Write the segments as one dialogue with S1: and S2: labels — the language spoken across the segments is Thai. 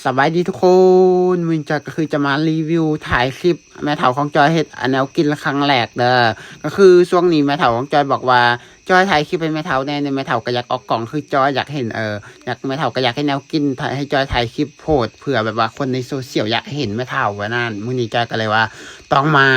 S1: สบายดีทุกคนวินจอยก็คือจะมารีวิวถ่ายคลิปแม่เฒ่าของจอยเฮ็ดแนวกินครั้งแรกเด้อก็คือช่วงนี้แม่เฒ่าของจอยบอกว่าจอยถ่ายคลิปให้แม่เฒ่าแน่ในแม่เฒ่าก็อยากออกกล่องคือจอยอยากเห็นอยากแม่เฒ่าก็อยากให้แนวกินให้จอยถ่ายคลิปโพสเผื่อแบบว่าคนในโซเชียลอยากเห็นแม่เฒ่าว่านั่นมื้อนี้จอยก็เลยว่าต้องมา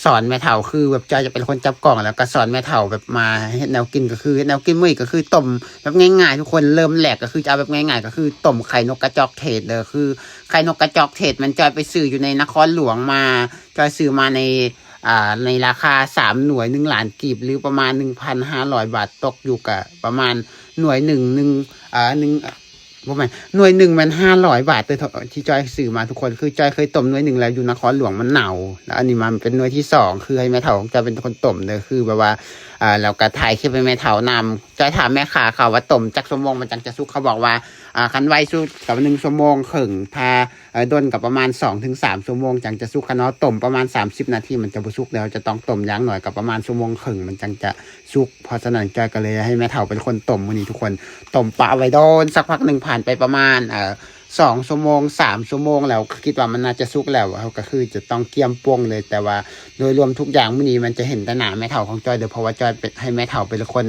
S1: สอนแม่เฒ่าคือแบบจอยจะเป็นคนจับกล่องแล้วก็สอนแม่เฒ่าแบบมาเฮ็ดแนวกินก็คือแนวกินมื้อก็คือต้มแบบง่ายๆทุกคนเริ่มแรกก็คือจะเอาแบบง่ายๆก็คือต้มไข่นกกระจอกเทศเด้อคือไข่นกกระจอกเทศมันจอยไปซื้ออยู่ในนครหลวงมาจอยซื้อมาในราคา3 หน่วย1 ล้านกีบหรือประมาณ 1,500 บาทตกอยู่กับประมาณหน่วยหนึ่งประมาณหน่วยหนึ่งมัน500 บาทเลยที่จอยซื้อมาทุกคนคือจอยเคยต้มหน่วยหนึ่งแล้วอยู่นครหลวงมันหนาวแล้วอันนี้มันเป็นหน่วยที่2คือให้แม่เฒ่าของจอยเป็นคนต้มเลยคือแบบว่าเราก็ถ่ายคลิปไปแม่เฒ่านำจอยถามแม่ค้าเขาว่าต้มจักชั่วโมงมันจังจะสุกเขาบอกว่าคันไวสุดกับ1 ชั่วโมงครึ่งถ้าด้นกับประมาณ2 ถึง 3 ชั่วโมงจังจะสุกคันเนาะต้มประมาณ30 นาทีมันจะบ่สุกแล้วจะต้องต้มอย่างหน่อยกับประมาณ1 ชั่วโมงครึ่งมันจังจะสุกเพราะฉะนั้นจอยก็เลยให้แม่เฒ่าเป็นคนต้มมื้อนี้ทุกคนต้มปลาไว้โดนสักพักหนึ่งผ่านไปประมาณ2 ชั่วโมง3 ชั่วโมงแล้วคิดว่ามันน่าจะสุกแล้วก็คือจะต้องเกี่ยมป่วงเลยแต่ว่าโดยรวมทุกอย่างมื้อนี้มันจะเห็นแต่หน้าแม่เฒ่าของจอยเด้อเพราะว่าจอยเป็นให้แม่เฒ่าเป็นคน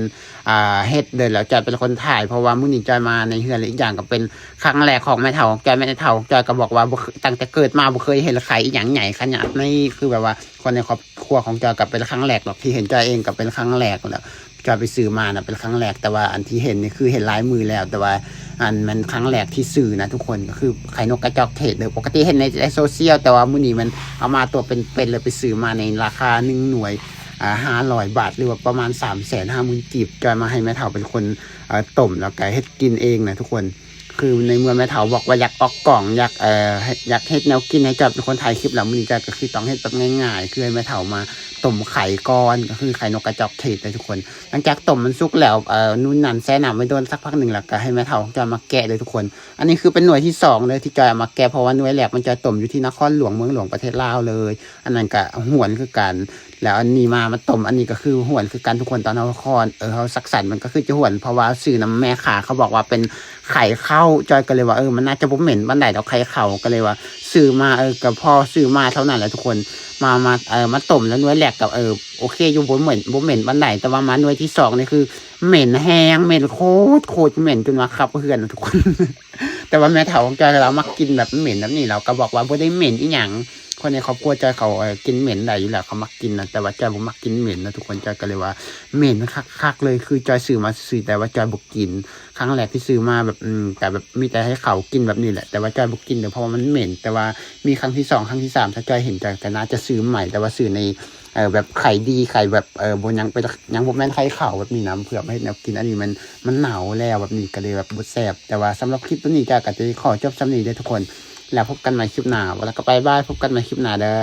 S1: เฮ็ดเด้อแล้วจอยเป็นคนถ่ายเพราะว่ามื้อนี้จอยมาในเฮือนและอีกอย่างก็เป็นครั้งแรกของแม่เฒ่าของจอยแม่เฒ่าของจอยก็บอกว่าตั้งแต่เกิดมาบ่เคยเห็นไข่อีหยังใหญ่ขนาดนี้คือแบบว่าคนในครอบครัวของจอยก็เป็นครั้งแรกหรอกที่เห็นจอยเองก็เป็นครั้งแรกแล้วจอยไปซื้อมานะเป็นครั้งแรกแต่ว่าอันที่เห็นนี่คือเห็นลายมือแล้วแต่ว่าอันมันครั้งแรกที่ซื้อนะทุกคนก็คือไข่นกกระจอกเทศเด้อปกติเห็นในโซเชียลแต่ว่ามื้อนี้มันเอามาตัวเป็นเลยไปซื้อมาในราคา1 หน่วย500 บาทหรือว่าประมาณ350,000 กีบจอยมาให้แม่เฒ่าเป็นคนต้มแล้วก็เฮ็ดกินเองนะทุกคนคือในเมื่อแม่เฒ่าบอกว่าอยากออกกล่องอยากเฮ็ดแนวกินให้จอยเป็นคนถ่ายคลิปแล้วมื้อนี้จอยก็คือต้องเฮ็ดแบบง่ายๆคือให้แม่เฒ่ามาต้มไข่ก่อนก็คือไข่นกกระจอกเทศเลยทุกคนหลังจากต้มมันสุกแล้วนู่นนั่นแช่น้ำไว้โดนสักพักหนึ่งแล้วก็ให้แม่เฒ่าจอยมาแกะเลยทุกคนอันนี้คือเป็นหน่วยที่2เลยที่จอยมาแกะเพราะว่าหน่วยแรกมันจอยต้มอยู่ที่นครหลวงเมืองหลวงประเทศลาวเลยอันนั้นก็หวนคือกันแล้วอันนี้มาต้มอันนี้ก็คือหวนคือกันทุกคนตอนนครเขาสักสันมันก็คือจะหวนเพราะว่าซื้อน้ำแม่ขาเขาบอกว่าเป็นไข่เข้าจอยก็เลยว่ามันน่าจะบ่เหม็นบันไดดอกไข่เข้าก็เลยว่าซื้อมากับพ่อซื้อมาเท่านั้นแหละทุกคนมาต้มแล้วหน่วยแรกกับโอเคอยู่บ่เหม็นบันไดแต่ว่ามาหน่วยที่2นี่คือเหม็นแห้งเหม็นโคตรเหม็นจนว่าครับเพื่อนทุกคน แต่ว่าแม่เฒ่าของจอยเรามักกินแบบเหม็นแบบนี้เราก็บอกว่าบ่ได้เหม็นอีหยังคนในครอบครัวจอยเขากินเหม็นได้อยู่แล้วเขามักกินนะแต่ว่าจอยบ่มักกินเหม็นนะทุกคนจอยก็เลยว่าเหม็นคักเลยคือจอยซื้อมาซื้อแต่ว่าจอยบ่กินครั้งแรกที่ซื้อมาแบบแต่แบบมีแต่ให้เขากินแบบนี้แหละแต่ว่าจอยบ่กินเพราะว่ามันเหม็นแต่ว่ามีครั้งที่2ครั้งที่3ถ้าจอยเห็นจอยก็น่าจะซื้อใหม่แต่ว่าซื้อในแบบไข่ดีไข่แบบบนยังเป็นยังบ่แม่นไข่ขาวแบบนี้นะเผื่อไม่ให้แนวกินอันนี้มันหนาวแล้วแบบนี้ก็เลยแบบบ่แซ่บแต่ว่าสำหรับคลิปตัวนี้ก็จะขอจบสำนี้เด้อทุกคนแล้วพบกันใหม่คลิปหน้าแล้วก็บายพบกันใหม่คลิปหน้าเด้อ